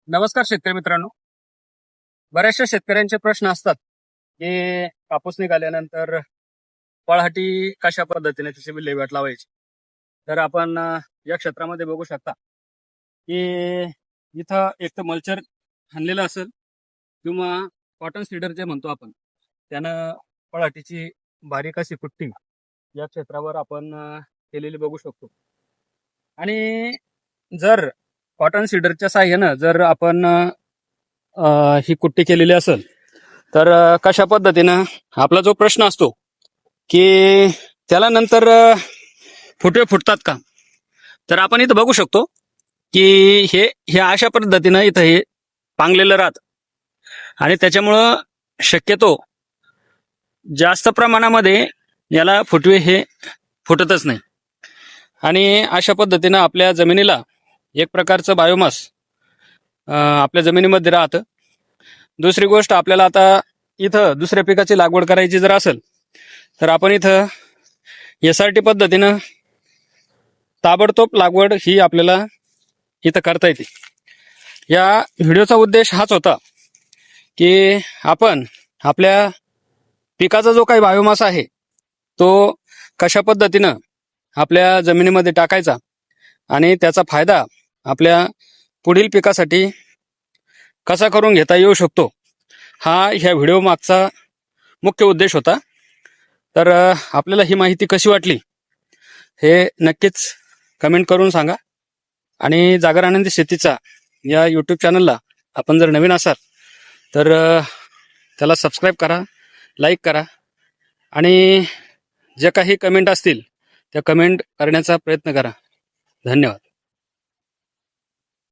नमस्कार शेतकरी मित्रांनो. बऱ्याचशा शेतकऱ्यांचे प्रश्न असतात की कापूस निघाल्यानंतर फळहाटी कशा पद्धतीने त्याची विल्हेवाट लावायची. तर आपण या क्षेत्रामध्ये बघू शकता की इथं एक तर मल्चर आणलेलं असेल किंवा कॉटन सीडर जे म्हणतो आपण, त्यानं फळहाटीची बारीक अशी कुट्टी या क्षेत्रावर आपण केलेली बघू शकतो. आणि जर कॉटन सीडरच्या साह्यानं जर आपण ही कुट्टी केलेली असेल तर कशा पद्धतीनं आपला जो प्रश्न असतो की त्याला नंतर फुटवे फुटतात का, तर आपण इथं बघू शकतो की हे अशा पद्धतीनं इथं हे पांगलेलं राहत आणि त्याच्यामुळं शक्यतो जास्त प्रमाणामध्ये याला फुटवे हे फुटतच नाही. आणि अशा पद्धतीनं आपल्या जमिनीला एक प्रकारचं बायोमास आपल्या जमिनीमध्ये राहतं. दुसरी गोष्ट, आपल्याला आता इथं दुसऱ्या पिकाची लागवड करायची जर असेल तर आपण इथं SRT पद्धतीनं ताबडतोब लागवड ही आपल्याला इथं करता येते. या व्हिडिओचा उद्देश हाच होता की आपण आपल्या पिकाचा जो काही बायोमास आहे तो कशा पद्धतीनं आपल्या जमिनीमध्ये टाकायचा आणि त्याचा फायदा आपल्या पुढील पिकासाठी कसा करून घेता येऊ शकतो, हा ह्या व्हिडिओ मागचा मुख्य उद्देश होता. तर आपल्याला ही माहिती कशी वाटली हे नक्कीच कमेंट करून सांगा. आणि जागर आनंदी शेतीचा या यूट्यूब चॅनलला आपण जर नवीन असाल तर त्याला सबस्क्राईब करा, लाईक करा आणि जे काही कमेंट असतील त्या कमेंट करण्याचा प्रयत्न करा. धन्यवाद.